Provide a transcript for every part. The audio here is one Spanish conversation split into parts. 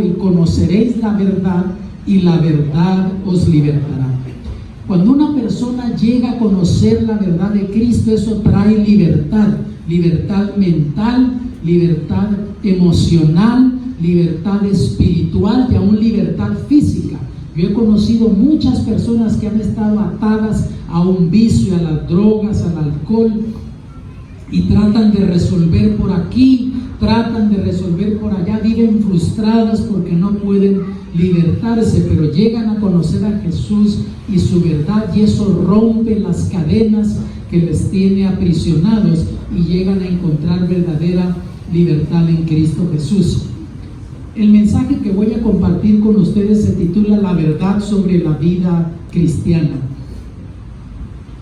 dijo: y conoceréis la verdad, y la verdad os libertará. Cuando una persona llega a conocer la verdad de Cristo, eso trae libertad, libertad mental, libertad emocional, libertad espiritual y aún libertad física. Yo he conocido muchas personas que han estado atadas a un vicio, a las drogas, al alcohol, y tratan de resolver por aquí, tratan de resolver por allá, viven frustradas porque no pueden libertarse, pero llegan a conocer a Jesús y su verdad, y eso rompe las cadenas que les tiene aprisionados y llegan a encontrar verdadera libertad en Cristo Jesús. El mensaje que voy a compartir con ustedes se titula La verdad sobre la vida cristiana.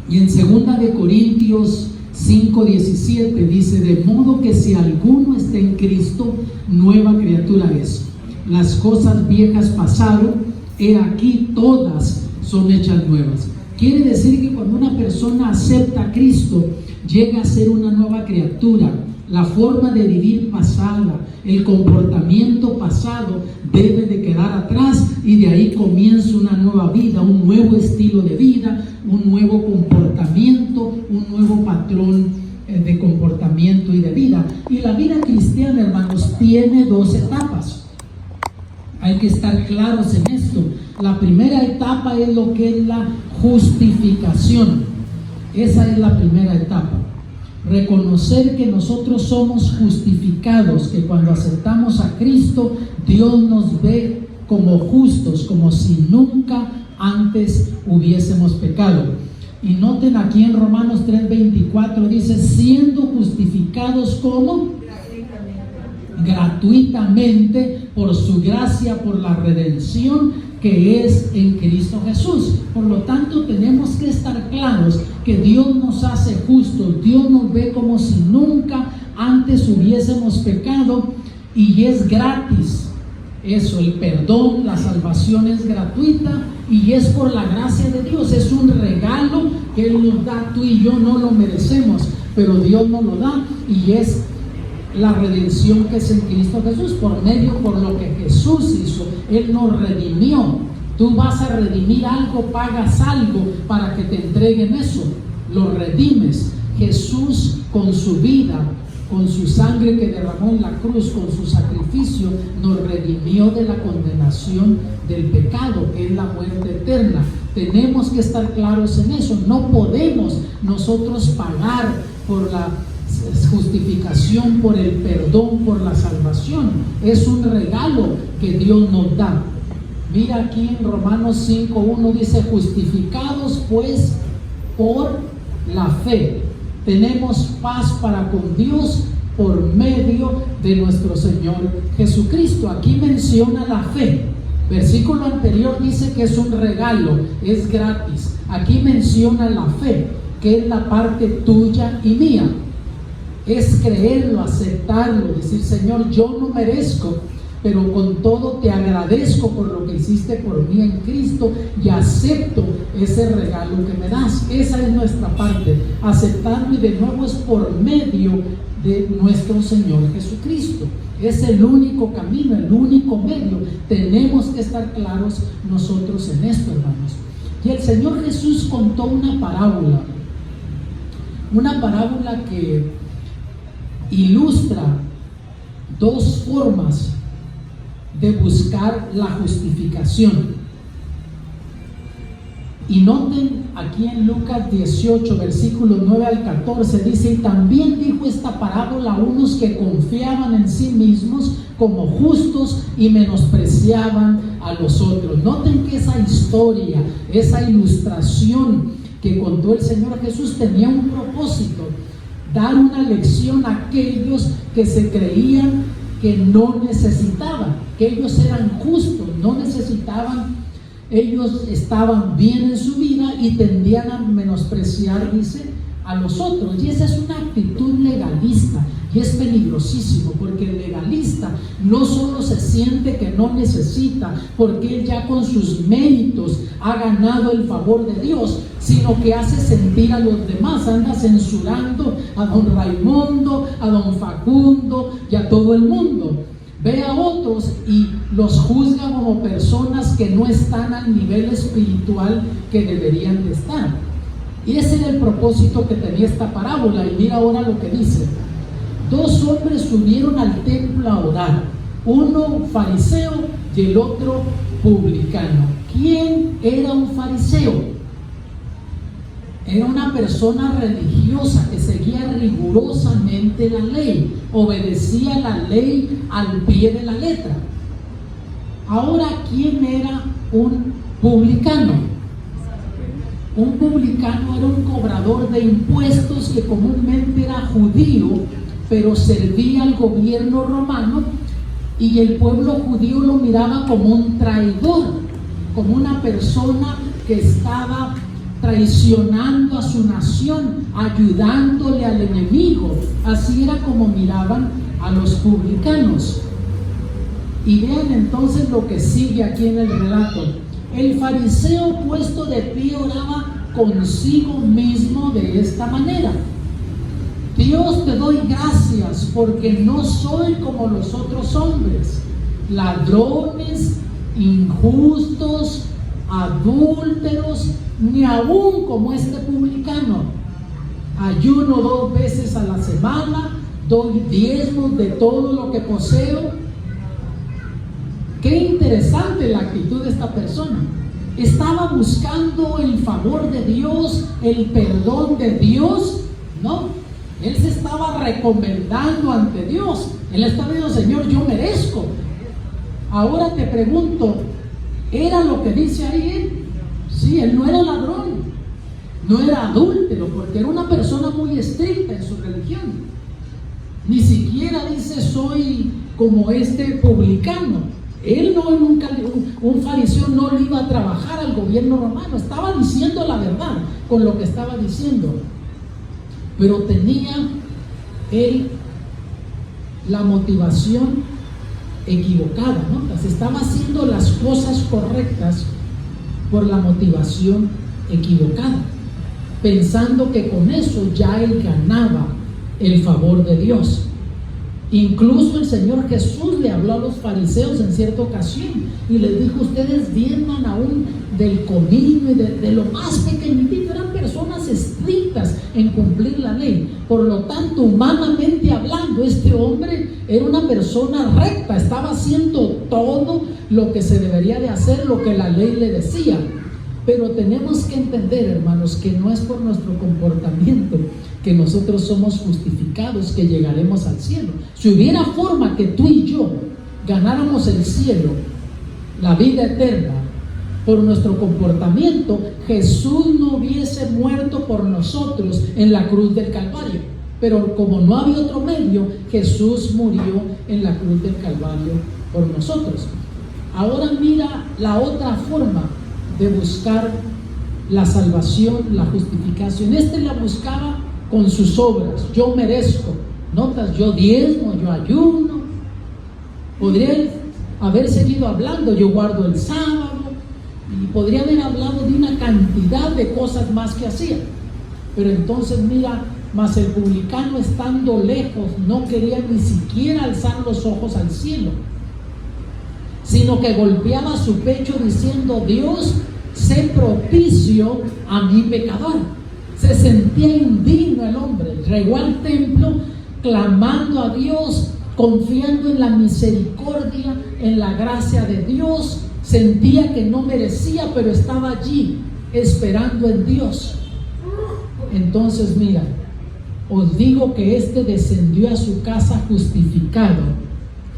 Y en 2 de Corintios 5:17 dice: de modo que si alguno está en Cristo, nueva criatura es. Las cosas viejas pasaron, he aquí todas son hechas nuevas. Quiere decir que cuando una persona acepta a Cristo, llega a ser una nueva criatura. La forma de vivir pasada, el comportamiento pasado debe de quedar atrás, y de ahí comienza una nueva vida, un nuevo estilo de vida, un nuevo comportamiento, un nuevo patrón de comportamiento y de vida. Y la vida cristiana, hermanos, tiene 2 etapas. Hay que estar claros en esto. La primera etapa es lo que es la justificación. Esa es la primera etapa. Reconocer que nosotros somos justificados, que cuando aceptamos a Cristo, Dios nos ve como justos, como si nunca antes hubiésemos pecado. Y noten aquí en Romanos 3:24 dice: siendo justificados ¿cómo? Gratuitamente por su gracia, por la redención que es en Cristo Jesús. Por lo tanto, tenemos que estar claros que Dios nos hace justos. Dios nos ve como si nunca antes hubiésemos pecado, y es gratis. Eso, el perdón, la salvación es gratuita y es por la gracia de Dios. Es un regalo que Él nos da. Tú y yo no lo merecemos, pero Dios nos lo da, y es la redención que es en Cristo Jesús, por lo que Jesús hizo. Él nos redimió. Tú vas a redimir algo, pagas algo para que te entreguen eso, lo redimes. Jesús, con su vida, con su sangre que derramó en la cruz, con su sacrificio, nos redimió de la condenación del pecado, que es la muerte eterna. Tenemos que estar claros en eso. No podemos nosotros pagar por la justificación, por el perdón, por la salvación. Es un regalo que Dios nos da. Mira aquí en Romanos 5:1 dice: justificados pues por la fe, tenemos paz para con Dios por medio de nuestro Señor Jesucristo. Aquí menciona la fe. Versículo anterior dice que es un regalo, es gratis. Aquí menciona la fe, que es la parte tuya y mía. Es creerlo, aceptarlo, decir: Señor, yo no merezco, pero con todo te agradezco por lo que hiciste por mí en Cristo, y acepto ese regalo que me das. Esa es nuestra parte, aceptarlo, y de nuevo es por medio de nuestro Señor Jesucristo. Es el único camino, el único medio. Tenemos que estar claros nosotros en esto, hermanos. Y el Señor Jesús contó una parábola que ilustra 2 formas de buscar la justificación. Y noten aquí en Lucas 18, versículos 9 al 14, dice: y también dijo esta parábola a unos que confiaban en sí mismos como justos y menospreciaban a los otros. Noten que esa historia, esa ilustración que contó el Señor Jesús tenía un propósito: dar una lección a aquellos que se creían que no necesitaban, que ellos eran justos, no necesitaban, ellos estaban bien en su vida y tendían a menospreciar, dice, a los otros. Y esa es una actitud legalista, y es peligrosísimo, porque el legalista no solo se siente que no necesita, porque él ya con sus méritos ha ganado el favor de Dios, sino que hace sentir a los demás. Anda censurando a don Raimundo, a don Facundo y a todo el mundo. Ve a otros y los juzga como personas que no están al nivel espiritual que deberían de estar. Y ese era el propósito que tenía esta parábola. Y mira ahora lo que dice: 2 hombres subieron al templo a orar, uno fariseo y el otro publicano. ¿Quién era un fariseo? Era una persona religiosa que seguía rigurosamente la ley, obedecía la ley al pie de la letra. Ahora, ¿quién era un publicano? Un publicano era un cobrador de impuestos que comúnmente era judío, pero servía al gobierno romano, y el pueblo judío lo miraba como un traidor, como una persona que estaba traicionando a su nación, ayudándole al enemigo. Así era como miraban a los publicanos. Y vean entonces lo que sigue aquí en el relato. El fariseo, puesto de pie, oraba consigo mismo de esta manera: Dios, te doy gracias porque no soy como los otros hombres, ladrones, injustos, adúlteros, ni aún como este publicano. Ayuno 2 veces a la semana, doy diezmos de todo lo que poseo. Qué interesante la actitud de esta persona. Estaba buscando el favor de Dios, el perdón de Dios. No, él se estaba recomendando ante Dios. Él estaba diciendo: Señor, yo merezco. Ahora te pregunto, ¿era lo que dice ahí él? Sí, él no era ladrón, no era adúltero, porque era una persona muy estricta en su religión. Ni siquiera dice: soy como este publicano. Él no, nunca, un fariseo no le iba a trabajar al gobierno romano. Estaba diciendo la verdad con lo que estaba diciendo, pero tenía él la motivación equivocada, ¿no? Se estaba haciendo las cosas correctas por la motivación equivocada, pensando que con eso ya él ganaba el favor de Dios. Incluso el Señor Jesús le habló a los fariseos en cierta ocasión y les dijo: ustedes diezman aún del comino y de lo más pequeñito. Eran personas estrictas en cumplir la ley. Por lo tanto, humanamente hablando, este hombre era una persona recta, estaba haciendo todo lo que se debería de hacer, lo que la ley le decía. Pero tenemos que entender, hermanos, que no es por nuestro comportamiento que nosotros somos justificados, que llegaremos al cielo. Si hubiera forma que tú y yo ganáramos el cielo, la vida eterna, por nuestro comportamiento, Jesús no hubiese muerto por nosotros en la cruz del Calvario. Pero como no había otro medio, Jesús murió en la cruz del Calvario por nosotros. Ahora mira la otra forma de buscar la salvación, la justificación. Este la buscaba con sus obras. Yo merezco. Notas, yo diezmo, yo ayuno. Podría haber seguido hablando: yo guardo el sábado. Y podría haber hablado de una cantidad de cosas más que hacía. Pero entonces mira, mas el publicano, estando lejos, no quería ni siquiera alzar los ojos al cielo, sino que golpeaba su pecho diciendo: Dios, sé propicio a mi pecador. Se sentía indigno el hombre. Llegó al templo clamando a Dios, confiando en la misericordia, en la gracia de Dios. Sentía que no merecía, pero estaba allí esperando en Dios. Entonces mira, os digo que este descendió a su casa justificado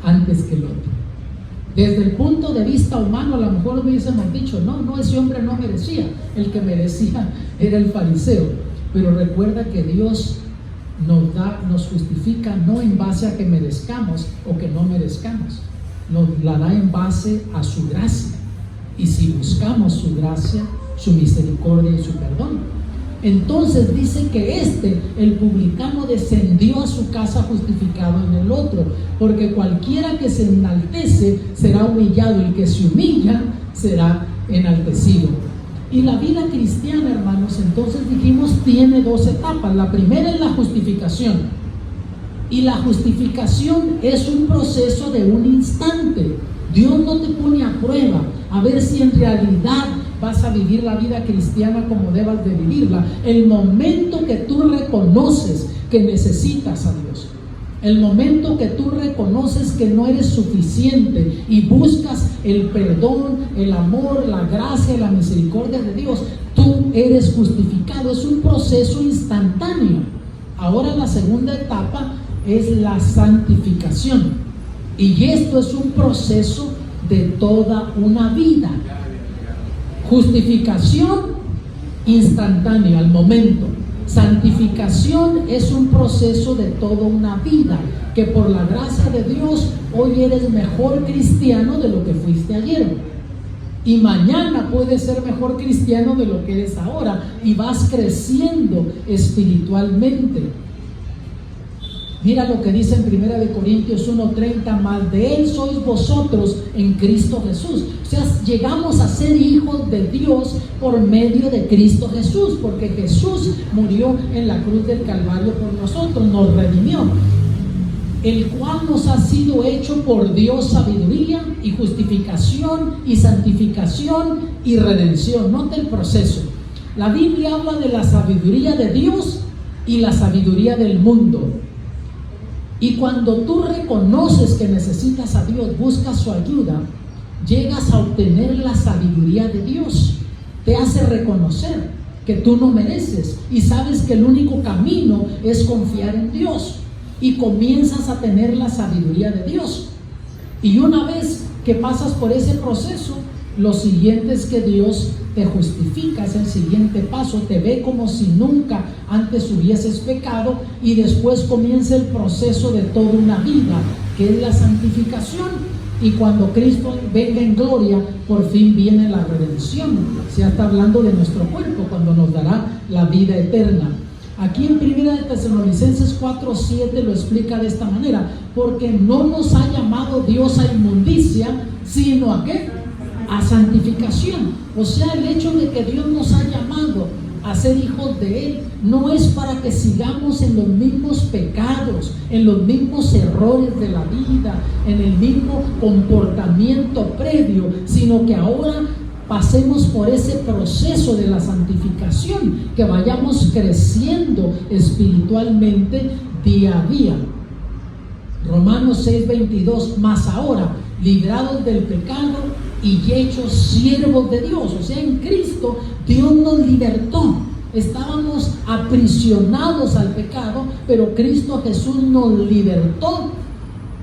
antes que el otro. Desde el punto de vista humano, a lo mejor hubiésemos dicho: no, ese hombre no merecía. El que merecía era el fariseo. Pero recuerda que Dios nos justifica no en base a que merezcamos o que no merezcamos. Nos la da en base a su gracia. Y si buscamos su gracia, su misericordia y su perdón. Entonces dice que el publicano, descendió a su casa justificado en el otro, porque cualquiera que se enaltece será humillado, y el que se humilla será enaltecido. Y la vida cristiana, hermanos, entonces dijimos, tiene 2 etapas. La primera es la justificación, Y la justificación es un proceso de un instante. Dios no te pone a prueba a ver si en realidad vas a vivir la vida cristiana como debas de vivirla. El momento que tú reconoces que necesitas a Dios, el momento que tú reconoces que no eres suficiente y buscas el perdón, el amor, la gracia y la misericordia de Dios, tú eres justificado. Es un proceso instantáneo. Ahora la segunda etapa es la santificación. Y esto es un proceso de toda una vida. Justificación instantánea, al momento. Santificación es un proceso de toda una vida, que por la gracia de Dios hoy eres mejor cristiano de lo que fuiste ayer, y mañana puedes ser mejor cristiano de lo que eres ahora, y vas creciendo espiritualmente. Mira lo que dice en 1 Corintios 1:30, más de Él sois vosotros en Cristo Jesús. O sea, llegamos a ser hijos de Dios por medio de Cristo Jesús, porque Jesús murió en la cruz del Calvario por nosotros, nos redimió, el cual nos ha sido hecho por Dios sabiduría y justificación y santificación y redención. Nota el proceso. La Biblia habla de la sabiduría de Dios y la sabiduría del mundo. Y cuando tú reconoces que necesitas a Dios, buscas su ayuda, llegas a obtener la sabiduría de Dios. Te hace reconocer que tú no mereces y sabes que el único camino es confiar en Dios, y comienzas a tener la sabiduría de Dios. Y una vez que pasas por ese proceso, lo siguiente es que Dios te justifica, es el siguiente paso. Te ve como si nunca antes hubieses pecado, y después comienza el proceso de toda una vida, que es la santificación. Y cuando Cristo venga en gloria, por fin viene la redención. Se está hablando de nuestro cuerpo, cuando nos dará la vida eterna. Aquí en 1 Tesalonicenses 4:7 lo explica de esta manera: porque no nos ha llamado Dios a inmundicia, sino ¿a qué? A santificación. O sea, el hecho de que Dios nos ha llamado a ser hijos de Él no es para que sigamos en los mismos pecados, en los mismos errores de la vida, en el mismo comportamiento previo, sino que ahora pasemos por ese proceso de la santificación, que vayamos creciendo espiritualmente día a día. Romanos 6:22, más ahora, librados del pecado y hechos siervos de Dios. O sea, en Cristo Dios nos libertó. Estábamos aprisionados al pecado, pero Cristo Jesús nos libertó,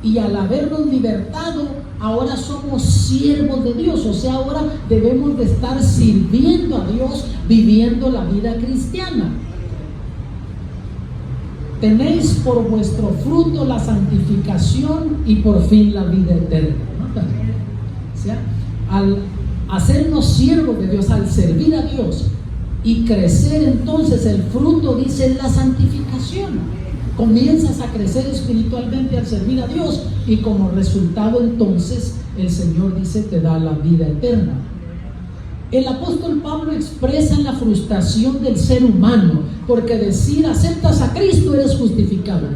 y al habernos libertado, ahora somos siervos de Dios. O sea, ahora debemos de estar sirviendo a Dios, viviendo la vida cristiana. Tenéis por vuestro fruto la santificación y por fin la vida eterna. ¿No? O sea, al hacernos siervos de Dios, al servir a Dios y crecer, entonces el fruto, dice, es la santificación. Comienzas a crecer espiritualmente al servir a Dios, y como resultado entonces el Señor, dice, te da la vida eterna. El apóstol Pablo expresa la frustración del ser humano, porque decir aceptas a Cristo, eres justificado.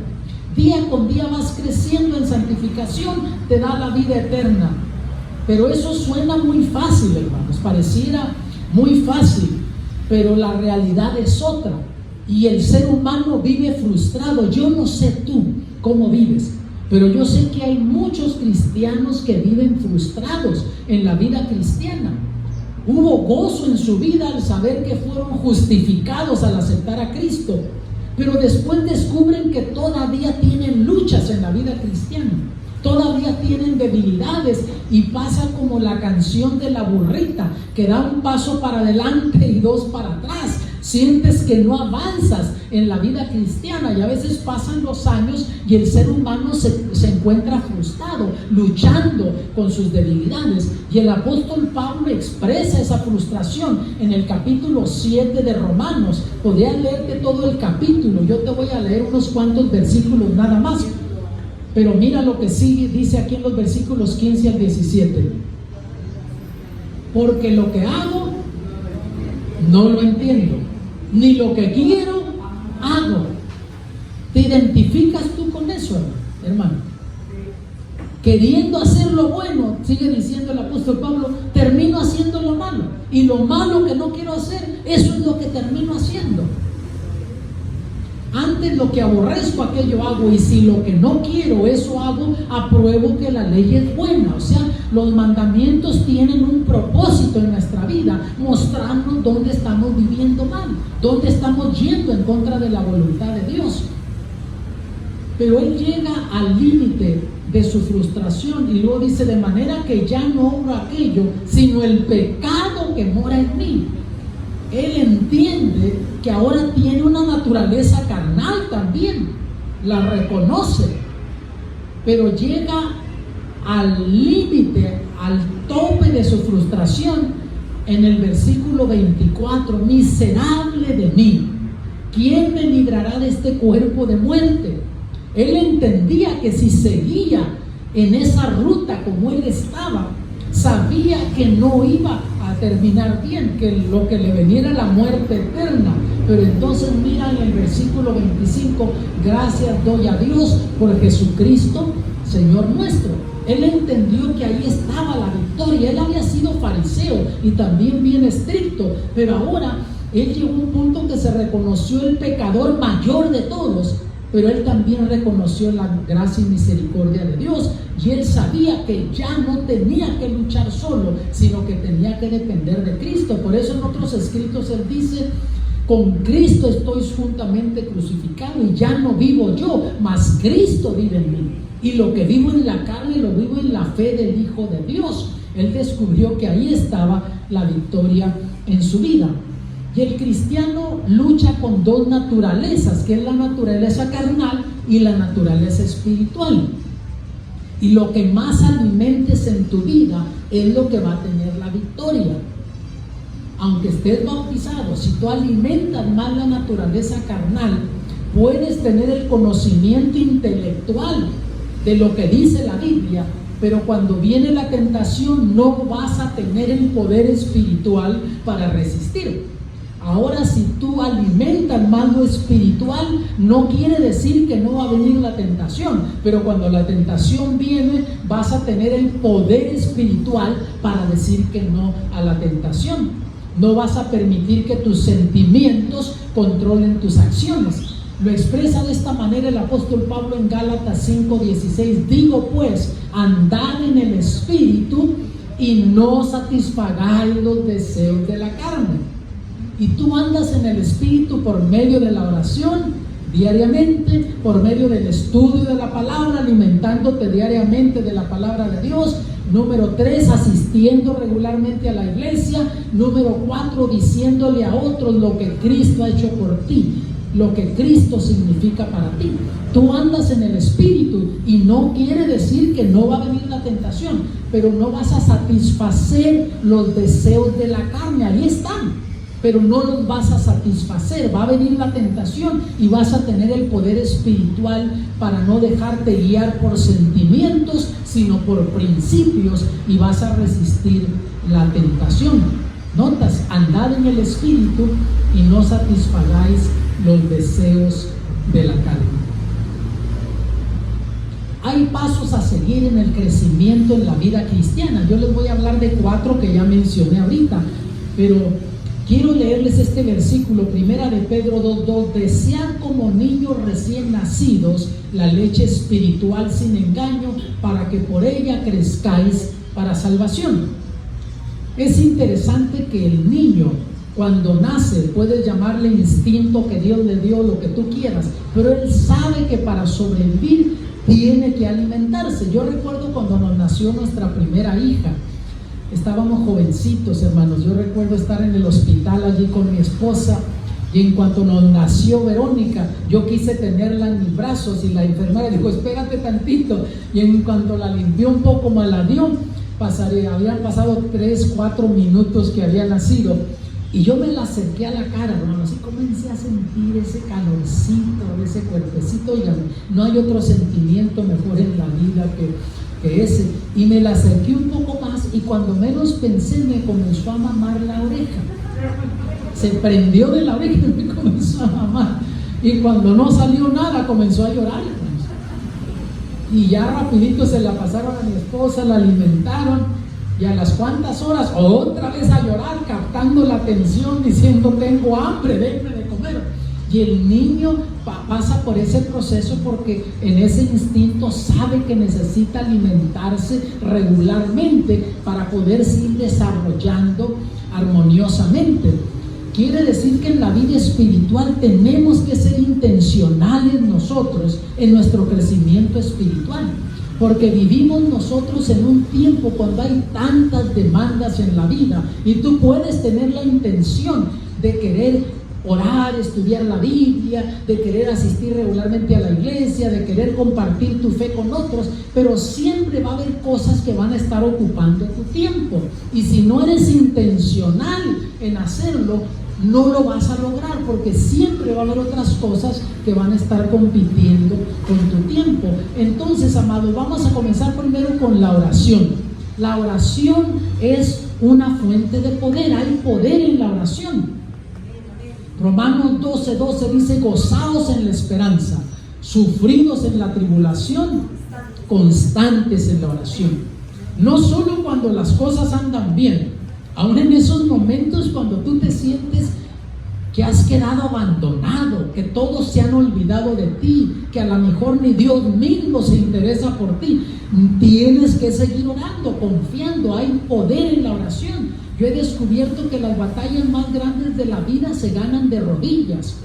Día con día vas creciendo en santificación, te da la vida eterna. Pero eso suena muy fácil, hermanos, pareciera muy fácil, pero la realidad es otra. Y el ser humano vive frustrado. Yo no sé tú cómo vives, pero yo sé que hay muchos cristianos que viven frustrados en la vida cristiana. Hubo gozo en su vida al saber que fueron justificados al aceptar a Cristo, pero después descubren que todavía tienen luchas en la vida cristiana, todavía tienen debilidades, y pasa como la canción de la burrita, que da un paso para adelante y dos para atrás. Sientes que no avanzas en la vida cristiana, y a veces pasan los años y el ser humano se encuentra frustrado, luchando con sus debilidades. Y el apóstol Pablo expresa esa frustración en el capítulo 7 de Romanos. Podría leerte todo el capítulo, yo te voy a leer unos cuantos versículos nada más. Pero mira lo que sigue, dice aquí en los versículos 15 al 17. Porque lo que hago no lo entiendo, ni lo que quiero hago. ¿Te identificas tú con eso, hermano? Queriendo hacer lo bueno, sigue diciendo el apóstol Pablo, termino haciendo lo malo. Y lo malo que no quiero hacer, eso es lo que termino haciendo. Antes lo que aborrezco, aquello hago, y si lo que no quiero, eso hago, apruebo que la ley es buena. O sea, los mandamientos tienen un propósito en nuestra vida, mostrarnos dónde estamos viviendo mal, dónde estamos yendo en contra de la voluntad de Dios. Pero él llega al límite de su frustración y luego dice, de manera que ya no obro aquello, sino el pecado que mora en mí. Él entiende que ahora tiene una naturaleza carnal también, la reconoce, pero llega al límite, al tope de su frustración en el versículo 24, miserable de mí, ¿quién me librará de este cuerpo de muerte? Él entendía que si seguía en esa ruta como él estaba, sabía que no iba a terminar bien, que lo que le veniera la muerte eterna. Pero entonces mira en el versículo 25, gracias doy a Dios por Jesucristo, Señor nuestro. Él entendió que ahí estaba la victoria. Él había sido fariseo y también bien estricto, pero ahora él llegó a un punto que se reconoció el pecador mayor de todos, pero él también reconoció la gracia y misericordia de Dios, y él sabía que ya no tenía que luchar solo, sino que tenía que depender de Cristo. Por eso en otros escritos él dice, con Cristo estoy juntamente crucificado, y ya no vivo yo, mas Cristo vive en mí, y lo que vivo en la carne lo vivo en la fe del Hijo de Dios. Él descubrió que ahí estaba la victoria en su vida. Y el cristiano lucha con dos naturalezas, que es la naturaleza carnal y la naturaleza espiritual. Y lo que más alimentes en tu vida es lo que va a tener la victoria. Aunque estés bautizado, si tú alimentas más la naturaleza carnal, puedes tener el conocimiento intelectual de lo que dice la Biblia, pero cuando viene la tentación no vas a tener el poder espiritual para resistir. Ahora, si tú alimentas más lo espiritual, no quiere decir que no va a venir la tentación, pero cuando la tentación viene, vas a tener el poder espiritual para decir que no a la tentación. No vas a permitir que tus sentimientos controlen tus acciones. Lo expresa de esta manera el apóstol Pablo en Gálatas 5:16. Digo pues, andad en el espíritu y no satisfagáis los deseos de la carne. Y tú andas en el Espíritu por medio de la oración diariamente, por medio del estudio de la palabra, alimentándote diariamente de la palabra de Dios. Número 3, asistiendo regularmente a la iglesia. Número 4, diciéndole a otros lo que Cristo ha hecho por ti, lo que Cristo significa para ti. Tú andas en el Espíritu y no quiere decir que no va a venir la tentación, pero no vas a satisfacer los deseos de la carne. Ahí están, pero no los vas a satisfacer. Va a venir la tentación y vas a tener el poder espiritual para no dejarte guiar por sentimientos, sino por principios, y vas a resistir la tentación. Notas, andad en el Espíritu y no satisfagáis los deseos de la carne. Hay pasos a seguir en el crecimiento en la vida cristiana. Yo les voy a hablar de 4 que ya mencioné ahorita, pero quiero leerles este versículo, 1 de Pedro 2:2. Desead como niños recién nacidos la leche espiritual sin engaño, para que por ella crezcáis para salvación. Es interesante que el niño, cuando nace, puedes llamarle instinto que Dios le dio, lo que tú quieras, pero él sabe que para sobrevivir tiene que alimentarse. Yo recuerdo cuando nos nació nuestra primera hija. Estábamos jovencitos, hermanos. Yo recuerdo estar en el hospital allí con mi esposa, y en cuanto nos nació Verónica, yo quise tenerla en mis brazos, y la enfermera dijo, espérate tantito, y en cuanto la limpió un poco, me la dio. Habían pasado 3-4 minutos que había nacido, y yo me la acerqué a la cara, hermanos, y comencé a sentir ese calorcito de ese cuerpecito. Oigan, no hay otro sentimiento mejor en la vida que ese. Y me la acerqué un poco más, y cuando menos pensé, me comenzó a mamar la oreja. Se prendió de la oreja y me comenzó a mamar. Y cuando no salió nada, comenzó a llorar. Y ya rapidito se la pasaron a mi esposa, la alimentaron, y a las cuantas horas otra vez a llorar, captando la atención, diciendo: tengo hambre, denme de comer. Y el niño pasa por ese proceso porque en ese instinto sabe que necesita alimentarse regularmente para poder seguir desarrollando armoniosamente. Quiere decir que en la vida espiritual tenemos que ser intencionales nosotros en nuestro crecimiento espiritual, porque vivimos nosotros en un tiempo cuando hay tantas demandas en la vida, y tú puedes tener la intención de querer orar, estudiar la Biblia, de querer asistir regularmente a la iglesia, de querer compartir tu fe con otros, pero siempre va a haber cosas que van a estar ocupando tu tiempo, y si no eres intencional en hacerlo, no lo vas a lograr, porque siempre va a haber otras cosas que van a estar compitiendo con tu tiempo. Entonces, amados, vamos a comenzar primero con la oración. La oración es una fuente de poder, hay poder en la oración. Romanos 12:12 dice: gozaos en la esperanza, sufridos en la tribulación, constantes en la oración. No solo cuando las cosas andan bien, aún en esos momentos cuando tú te sientes que has quedado abandonado, que todos se han olvidado de ti, que a lo mejor ni Dios mismo se interesa por ti, tienes que seguir orando, confiando. Hay poder en la oración. Yo he descubierto que las batallas más grandes de la vida se ganan de rodillas.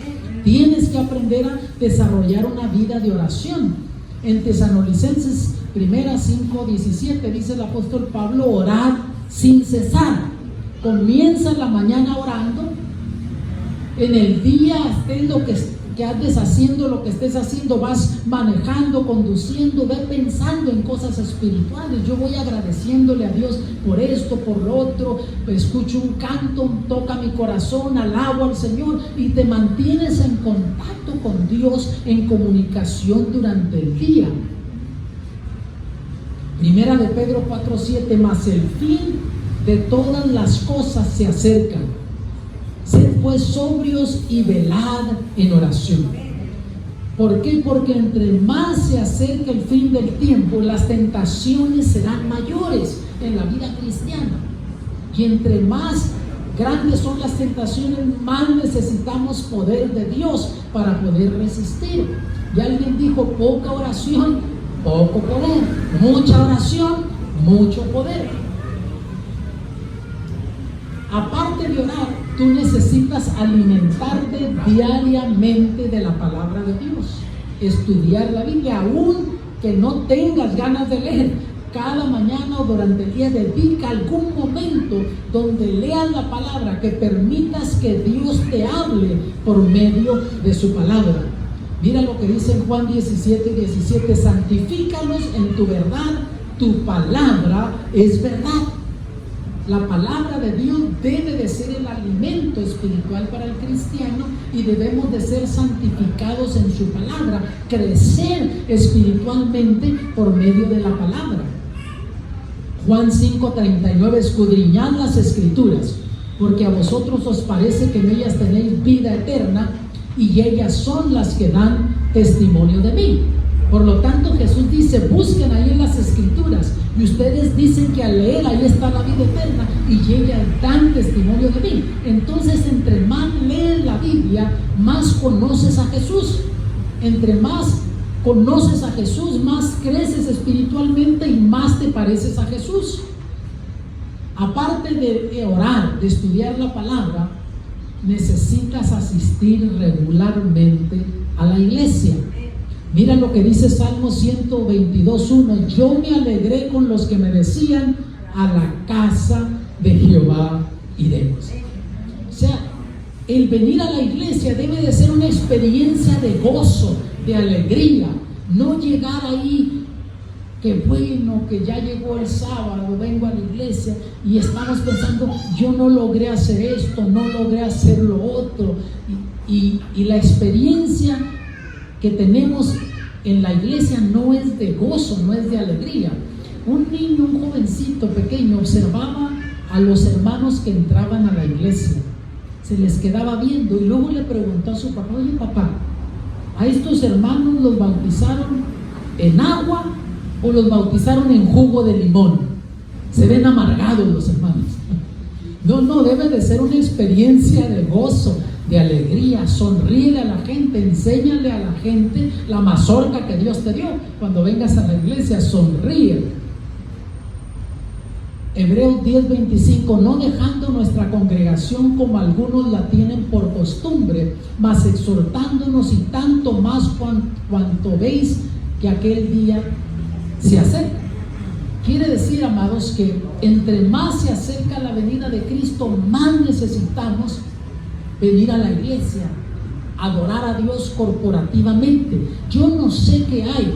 Tienes que aprender a desarrollar una vida de oración. En Tesalonicenses 5:17 dice el apóstol Pablo: orad sin cesar. Comienza la mañana orando. En el día, estés lo que andes haciendo, lo que estés haciendo, vas manejando, conduciendo, ve pensando en cosas espirituales. Yo voy agradeciéndole a Dios por esto, por lo otro, escucho un canto, toca mi corazón, alabo al Señor, y te mantienes en contacto con Dios, en comunicación durante el día. Primera de Pedro 4:7: mas el fin de todas las cosas se acerca. Sed pues sobrios y velad en oración. ¿Por qué? Porque entre más se acerca el fin del tiempo, las tentaciones serán mayores en la vida cristiana. Y entre más grandes son las tentaciones, más necesitamos poder de Dios para poder resistir. Y alguien dijo: poca oración, poco poder. Mucha oración, mucho poder. Aparte de orar, tú necesitas alimentarte diariamente de la palabra de Dios, estudiar la Biblia, aún que no tengas ganas de leer. Cada mañana o durante el día dedica algún momento donde leas la palabra, que permitas que Dios te hable por medio de su palabra. Mira lo que dice en Juan 17:17: santifícalos en tu verdad, tu palabra es verdad. La palabra de Dios debe de ser el alimento espiritual para el cristiano, y debemos de ser santificados en su palabra, crecer espiritualmente por medio de la palabra. Juan 5:39: escudriñad las escrituras, porque a vosotros os parece que en ellas tenéis vida eterna, y ellas son las que dan testimonio de mí. Por lo tanto, Jesús dice: busquen ahí en las escrituras, y ustedes dicen que al leer ahí está la vida eterna, y ellas dan testimonio de mí. Entonces, entre más lees la Biblia, más conoces a Jesús. Entre más conoces a Jesús, más creces espiritualmente y más te pareces a Jesús. Aparte de orar, de estudiar la palabra, necesitas asistir regularmente a la iglesia. Mira lo que dice Salmo 122:1: yo me alegré con los que me decían: a la casa de Jehová iremos. O sea, el venir a la iglesia debe de ser una experiencia de gozo, de alegría. No llegar ahí, que bueno, que ya llegó el sábado, vengo a la iglesia y estamos pensando: yo no logré hacer esto, no logré hacer lo otro. Y la experiencia que tenemos en la iglesia no es de gozo, no es de alegría. Un niño, un jovencito pequeño, observaba a los hermanos que entraban a la iglesia, se les quedaba viendo, y luego le preguntó a su papá: oye papá, A estos hermanos los bautizaron en agua o los bautizaron en jugo de limón. Se ven amargados los hermanos. No, debe de ser una experiencia de gozo, de alegría. Sonríele a la gente, enséñale a la gente la mazorca que Dios te dio. Cuando vengas a la iglesia, sonríe. Hebreos 10:25, no dejando nuestra congregación como algunos la tienen por costumbre, mas exhortándonos, y tanto más cuanto veis que aquel día se acerca. Quiere decir, amados, que entre más se acerca la venida de Cristo, más necesitamos venir a la iglesia, adorar a Dios corporativamente. Yo no sé qué hay,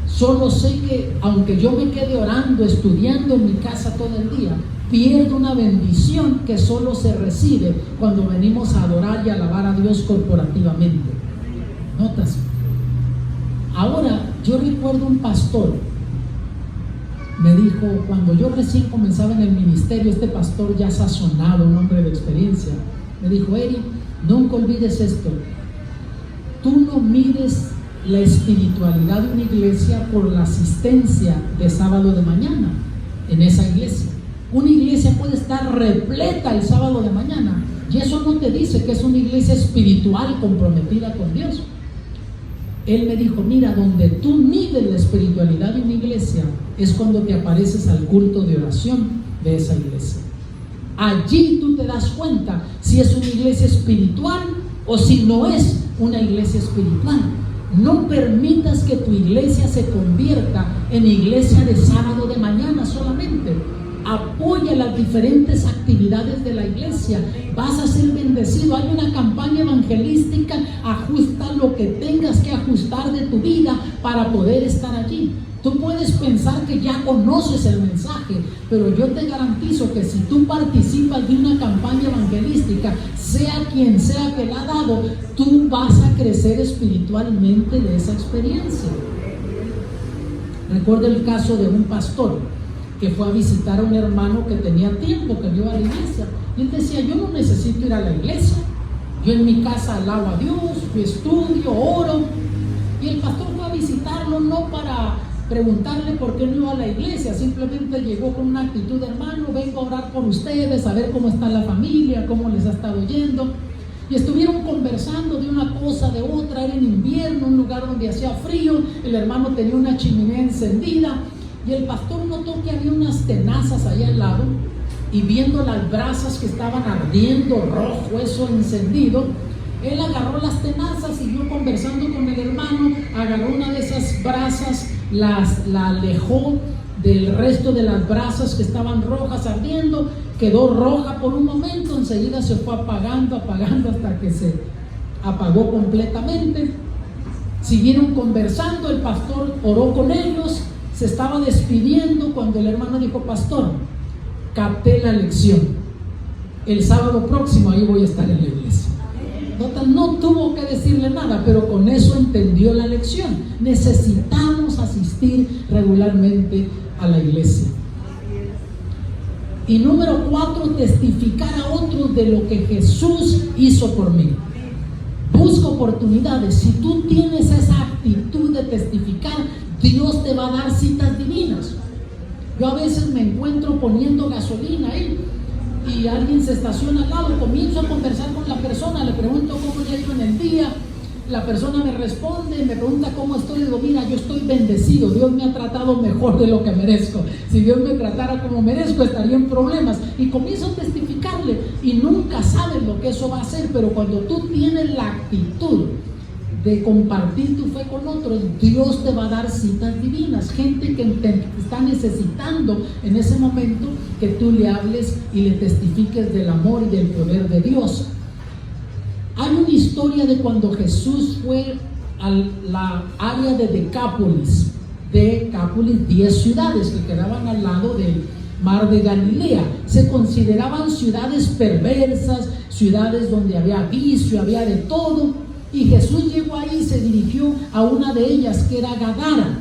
solo sé que aunque yo me quede orando, estudiando en mi casa todo el día, pierdo una bendición que solo se recibe cuando venimos a adorar y alabar a Dios corporativamente. ¿Notas? Ahora, yo recuerdo un pastor, me dijo, cuando yo recién comenzaba en el ministerio, este pastor ya sazonado, un hombre de experiencia, me dijo: Eri, nunca olvides esto, tú no mires la espiritualidad de una iglesia por la asistencia de sábado de mañana en esa iglesia. Una iglesia puede estar repleta el sábado de mañana y eso no te dice que es una iglesia espiritual comprometida con Dios. Él me dijo: mira, donde tú mides la espiritualidad de una iglesia es cuando te apareces al culto de oración de esa iglesia. Allí tú te das cuenta si es una iglesia espiritual o si no es una iglesia espiritual. No permitas que tu iglesia se convierta en iglesia de sábado de mañana solamente. Apoya las diferentes actividades de la iglesia, vas a ser bendecido. Hay una campaña evangelística, ajusta lo que tengas que ajustar de tu vida para poder estar allí. Tú puedes pensar que ya conoces el mensaje, pero yo te garantizo que si tú participas de una campaña evangelística, sea quien sea que la ha dado, tú vas a crecer espiritualmente de esa experiencia. Recuerdo el caso de un pastor que fue a visitar a un hermano que tenía tiempo que no iba a la iglesia, y él decía: yo no necesito ir a la iglesia, yo en mi casa alabo a Dios, yo estudio, oro. Y el pastor fue a visitarlo no para preguntarle por qué no iba a la iglesia, simplemente llegó con una actitud: hermano, vengo a orar por ustedes, a ver cómo está la familia, cómo les ha estado yendo. Y estuvieron conversando de una cosa, de otra. Era en invierno, un lugar donde hacía frío, el hermano tenía una chimenea encendida, y el pastor notó que había unas tenazas ahí al lado, y viendo las brasas que estaban ardiendo, rojo, eso encendido, él agarró las tenazas, siguió conversando con el hermano, agarró una de esas brasas, la alejó del resto de las brasas que estaban rojas ardiendo, quedó roja por un momento, enseguida se fue apagando hasta que se apagó completamente. Siguieron conversando, el pastor oró con ellos, se estaba despidiendo cuando el hermano dijo: pastor, capté la lección, el sábado próximo ahí voy a estar en la iglesia. No tuvo que decirle nada, pero con eso entendió la lección. Necesitamos asistir regularmente a la iglesia. Y número 4, testificar a otros de lo que Jesús hizo por mí. Busca oportunidades. Si tú tienes esa actitud de testificar, Dios te va a dar citas divinas. Yo a veces me encuentro poniendo gasolina ahí y alguien se estaciona al lado, comienzo a conversar con la persona, le pregunto cómo le ha ido en el día, la persona me responde, me pregunta cómo estoy, le digo: mira, yo estoy bendecido, Dios me ha tratado mejor de lo que merezco. Si Dios me tratara como merezco, estaría en problemas. Y comienzo a testificarle, y nunca sabes lo que eso va a hacer, pero cuando tú tienes la actitud de compartir tu fe con otros, Dios te va a dar citas divinas, gente que te está necesitando en ese momento que tú le hables y le testifiques del amor y del poder de Dios. Hay una historia de cuando Jesús fue a la área de Decápolis, 10 ciudades que quedaban al lado del mar de Galilea. Se consideraban ciudades perversas, ciudades donde había vicio, había de todo. Y Jesús llegó ahí y se dirigió a una de ellas, que era Gadara,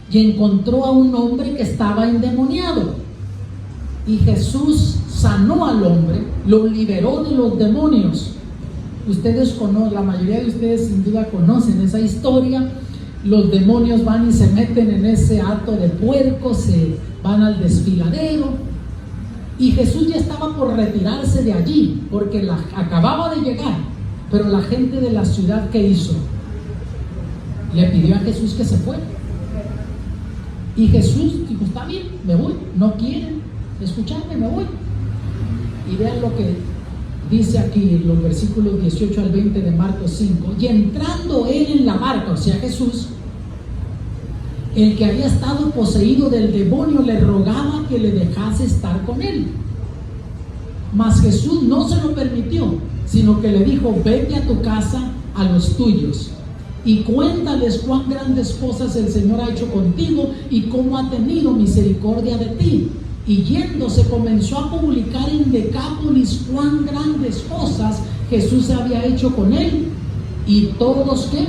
y encontró a un hombre que estaba endemoniado. Y Jesús sanó al hombre, lo liberó de los demonios. Ustedes conocen, la mayoría de ustedes sin duda conocen esa historia. Los demonios van y se meten en ese hato de puerco, se van al desfiladero, y Jesús ya estaba por retirarse de allí, porque acababa de llegar, pero la gente de la ciudad, ¿qué hizo? Le pidió a Jesús que se fuera. Y Jesús dijo, está bien, me voy, no quieren escucharme, me voy. Y vean lo que dice aquí, los versículos 18 al 20 de Marcos 5. Y entrando él en la barca, o sea Jesús, el que había estado poseído del demonio le rogaba que le dejase estar con él. Mas Jesús no se lo permitió, sino que le dijo, vete a tu casa, a los tuyos, y cuéntales cuán grandes cosas el Señor ha hecho contigo y cómo ha tenido misericordia de ti. Y yéndose comenzó a publicar en Decápolis cuán grandes cosas Jesús había hecho con él, y todos que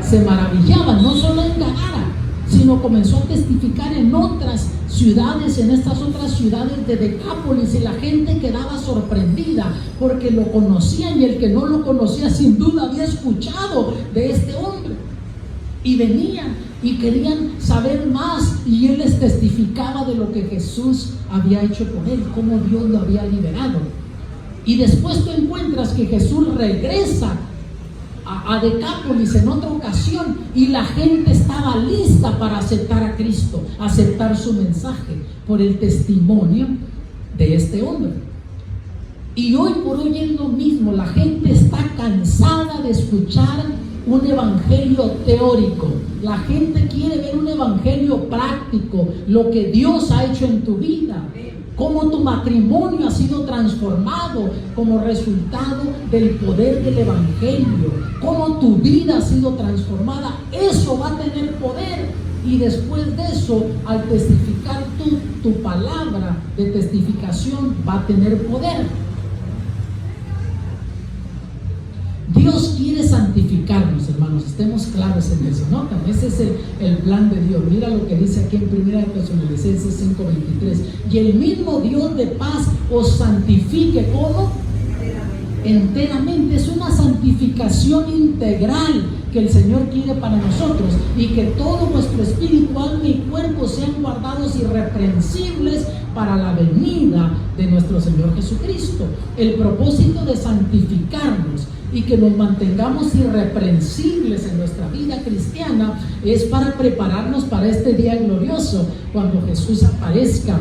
se maravillaban, no solo en Gadara, sino comenzó a testificar en otras ciudades, en estas otras ciudades de Decápolis, y la gente quedaba sorprendida porque lo conocían, y el que no lo conocía sin duda había escuchado de este hombre, y venían y querían saber más, y él les testificaba de lo que Jesús había hecho por él, cómo Dios lo había liberado. Y después tú encuentras que Jesús regresa a Decápolis en otra ocasión, y la gente estaba lista para aceptar a Cristo, aceptar su mensaje por el testimonio de este hombre. Y hoy por hoy es lo mismo, la gente está cansada de escuchar un evangelio teórico. La gente quiere ver un evangelio práctico, lo que Dios ha hecho en tu vida, cómo tu matrimonio ha sido transformado como resultado del poder del evangelio, cómo tu vida ha sido transformada. Eso va a tener poder, y después de eso, al testificar tu palabra de testificación va a tener poder. Dios quiere santificarnos, hermanos, estemos claros en eso, ¿no? Ese es el plan de Dios. Mira lo que dice aquí en 1 Tesalonicenses 5:23. Y el mismo Dios de paz os santifique, ¿cómo? Enteramente. Es una santificación integral que el Señor quiere para nosotros, y que todo nuestro espíritu, alma y cuerpo sean guardados irreprensibles para la venida de nuestro Señor Jesucristo. El propósito de santificarnos y que nos mantengamos irreprensibles en nuestra vida cristiana es para prepararnos para este día glorioso, cuando Jesús aparezca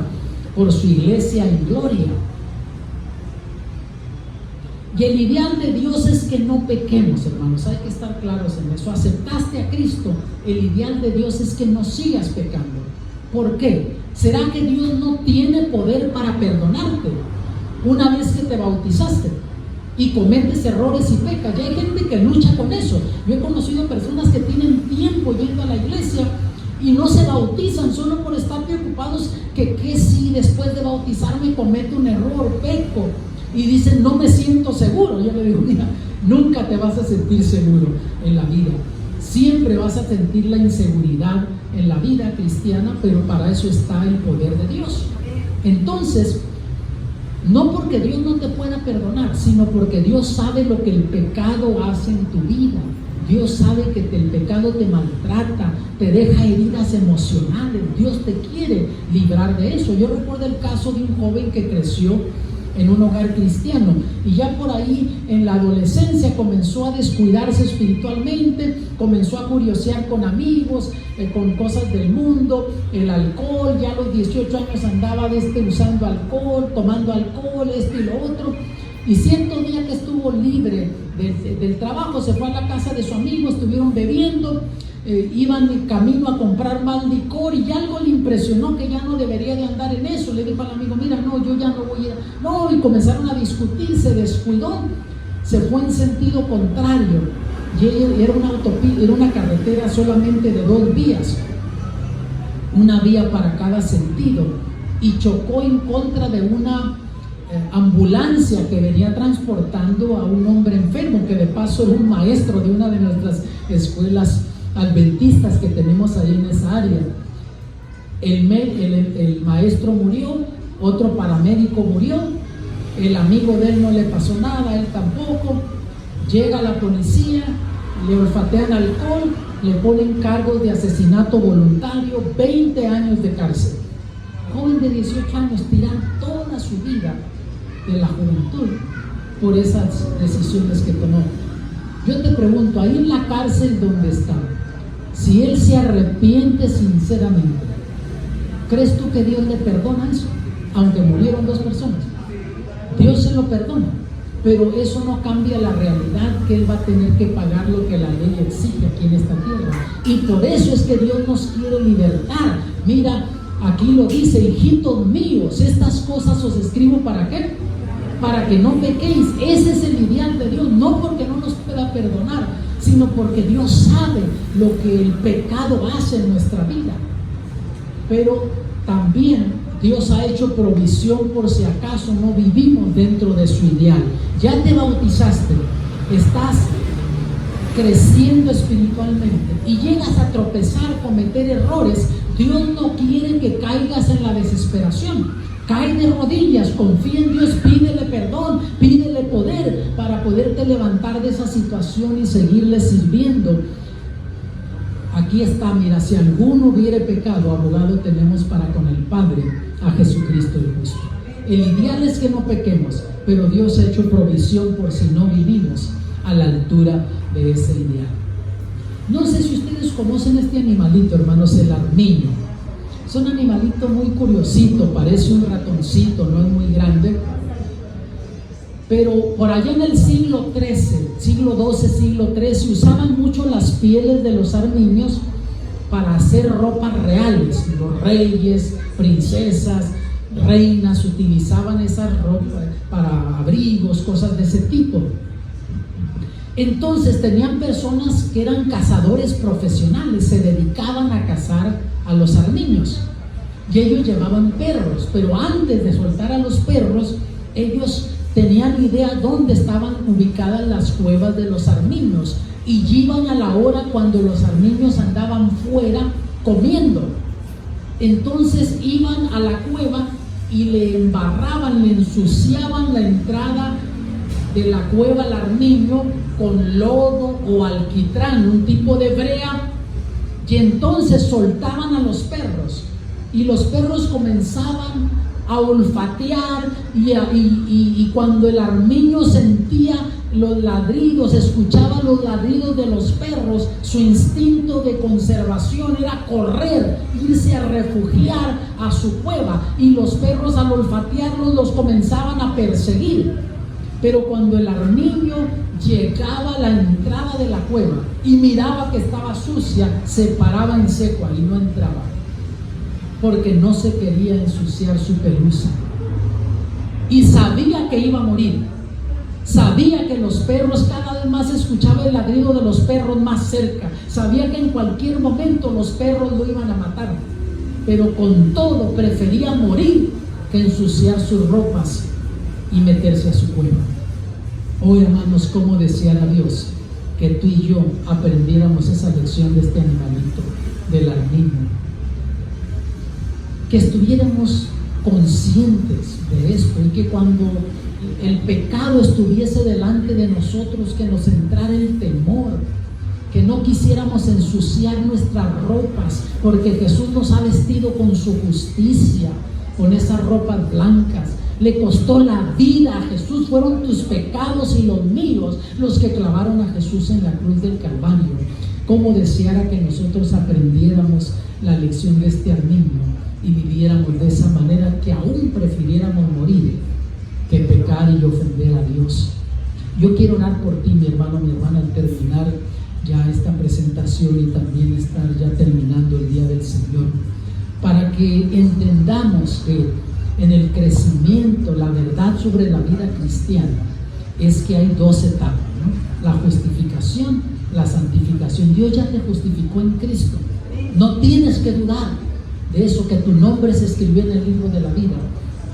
por su iglesia en gloria. Y el ideal de Dios es que no pequemos, hermanos, hay que estar claros en eso. Aceptaste a Cristo, el ideal de Dios es que no sigas pecando. ¿Por qué? ¿Será que Dios no tiene poder para perdonarte una vez que te bautizaste y cometes errores y pecas? Ya hay gente que lucha con eso. Yo he conocido personas que tienen tiempo yendo a la iglesia y no se bautizan solo por estar preocupados que si después de bautizarme cometo un error, peco, y dicen, no me siento seguro. Yo le digo, mira, nunca te vas a sentir seguro en la vida. Siempre vas a sentir la inseguridad en la vida cristiana, pero para eso está el poder de Dios. Entonces, no porque Dios no te pueda perdonar, sino porque Dios sabe lo que el pecado hace en tu vida. Dios sabe que el pecado te maltrata, te deja heridas emocionales. Dios te quiere librar de eso. Yo recuerdo el caso de un joven que creció en un hogar cristiano, y ya por ahí en la adolescencia comenzó a descuidarse espiritualmente, comenzó a curiosear con amigos, con cosas del mundo, el alcohol. Ya a los 18 años andaba usando alcohol, tomando alcohol, esto y lo otro. Y cierto día que estuvo libre del trabajo, se fue a la casa de su amigo, estuvieron bebiendo, iban en camino a comprar más licor, y algo le impresionó que ya no debería de andar en eso. Le dijo al amigo, mira, no, yo ya no voy a ir. No, y comenzaron a discutir, se descuidó, se fue en sentido contrario, y era una autopista, era una carretera solamente de 2 vías, una vía para cada sentido, y chocó en contra de una ambulancia que venía transportando a un hombre enfermo, que de paso era un maestro de una de nuestras escuelas adventistas que tenemos ahí en esa área. El maestro murió, otro paramédico murió, el amigo de él no le pasó nada, él tampoco, Llega la policía, le olfatean alcohol, le ponen cargos de asesinato voluntario, 20 años de cárcel. Joven de 18 años tiran toda su vida de la juventud por esas decisiones que tomó. Yo te pregunto, ahí en la cárcel donde está, si él se arrepiente sinceramente, ¿crees tú que Dios le perdona eso? Aunque murieron 2 personas, Dios se lo perdona, pero eso no cambia la realidad que él va a tener que pagar lo que la ley exige aquí en esta tierra. Y por eso es que Dios nos quiere libertar. Mira, aquí lo dice: hijitos míos, estas cosas os escribo ¿para qué? Para que no pequéis. Ese es el ideal de Dios, no porque no nos pueda perdonar, sino porque Dios sabe lo que el pecado hace en nuestra vida. Pero también Dios ha hecho provisión por si acaso no vivimos dentro de su ideal. Ya te bautizaste, estás creciendo espiritualmente y llegas a tropezar, cometer errores. Dios no quiere que caigas en la desesperación. Cae de rodillas, confía en Dios, pídele perdón, pídele poder para poderte levantar de esa situación y seguirle sirviendo. Aquí está, mira, si alguno hubiere pecado, abogado tenemos para con el Padre, a Jesucristo el justo. El ideal es que no pequemos, pero Dios ha hecho provisión por si no vivimos a la altura de ese ideal. No sé si ustedes conocen este animalito, hermanos, el armiño. Es un animalito muy curiosito, parece un ratoncito, no es muy grande. Pero por allá en el siglo XIII, siglo XII, siglo XIII, usaban mucho las pieles de los armiños para hacer ropas reales. Los reyes, princesas, reinas utilizaban esas ropas para abrigos, cosas de ese tipo. Entonces tenían personas que eran cazadores profesionales, se dedicaban a cazar a los armiños. Y ellos llevaban perros, pero antes de soltar a los perros, ellos tenían idea dónde estaban ubicadas las cuevas de los armiños y iban a la hora cuando los armiños andaban fuera comiendo. Entonces iban a la cueva y le embarraban, le ensuciaban la entrada de la cueva al armiño con lodo o alquitrán, un tipo de brea, y entonces soltaban a los perros y los perros comenzaban a olfatear y cuando el armiño sentía los ladridos, escuchaba los ladridos de los perros, su instinto de conservación era correr, irse a refugiar a su cueva, y los perros al olfatearlos los comenzaban a perseguir. Pero cuando el armiño llegaba a la entrada de la cueva y miraba que estaba sucia, se paraba en seco y no entraba, porque no se quería ensuciar su pelusa. Y sabía que iba a morir. Sabía que los perros, cada vez más escuchaba el ladrido de los perros más cerca. Sabía que en cualquier momento los perros lo iban a matar. Pero con todo prefería morir que ensuciar sus ropas y meterse a su cueva. Oh, hermanos, cómo desear a Dios que tú y yo aprendiéramos esa lección de este animalito, del armiño. Que estuviéramos conscientes de esto y que cuando el pecado estuviese delante de nosotros, que nos entrara el temor, que no quisiéramos ensuciar nuestras ropas, porque Jesús nos ha vestido con su justicia, con esas ropas blancas. Le costó la vida a Jesús, fueron tus pecados y los míos los que clavaron a Jesús en la cruz del Calvario. Cómo deseara que nosotros aprendiéramos la lección de este armiño y viviéramos de esa manera, que aún prefiriéramos morir que pecar y ofender a Dios. Yo quiero orar por ti, mi hermano, mi hermana, al terminar ya esta presentación y también estar ya terminando el día del Señor, para que entendamos que en el crecimiento, la verdad sobre la vida cristiana es que hay 2 etapas, ¿no? La justificación, la santificación. Dios ya te justificó en Cristo. No tienes que dudar de eso, que tu nombre se escribió en el libro de la vida.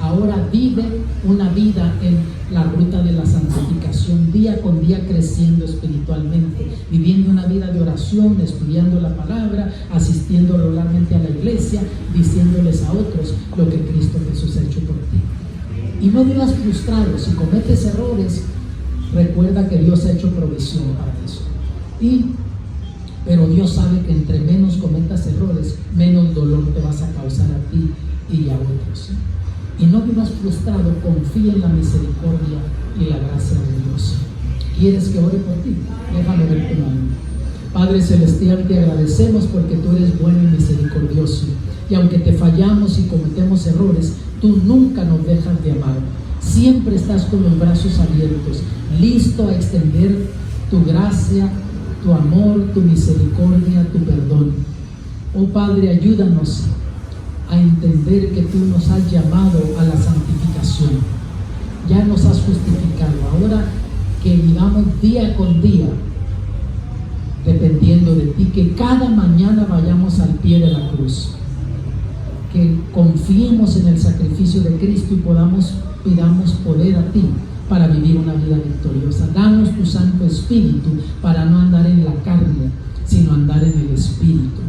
Ahora vive una vida en la ruta de la santificación, día con día creciendo espiritualmente, viviendo una vida de oración, estudiando la palabra, asistiendo regularmente a la iglesia, diciéndoles a otros lo que Cristo Jesús ha hecho por ti. Y no vivas frustrado. Si cometes errores, Recuerda que Dios ha hecho provisión para eso. Pero Dios sabe que entre menos cometas errores, menos dolor te vas a causar a ti y a otros. Y no vivas frustrado, confía en la misericordia y la gracia de Dios. ¿Quieres que ore por ti? Déjame ver tu mano. Padre Celestial, te agradecemos porque tú eres bueno y misericordioso. Y aunque te fallamos y cometemos errores, tú nunca nos dejas de amar. Siempre estás con los brazos abiertos, listo a extender tu gracia, tu amor, tu misericordia, tu perdón. Oh Padre, ayúdanos a entender que tú nos has llamado a la santificación. Ya nos has justificado. Ahora que vivamos día con día dependiendo de ti, que cada mañana vayamos al pie de la cruz, que confiemos en el sacrificio de Cristo y pidamos poder a ti para vivir una vida victoriosa. Danos tu Santo Espíritu para no andar en la carne, sino andar en el Espíritu,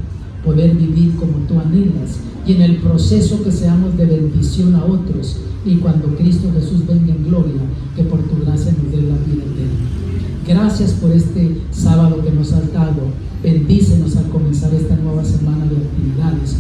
poder vivir como tú anhelas, y en el proceso que seamos de bendición a otros, y cuando Cristo Jesús venga en gloria, que por tu gracia nos dé la vida eterna. Gracias por este sábado que nos has dado. Bendícenos al comenzar esta nueva semana de actividades.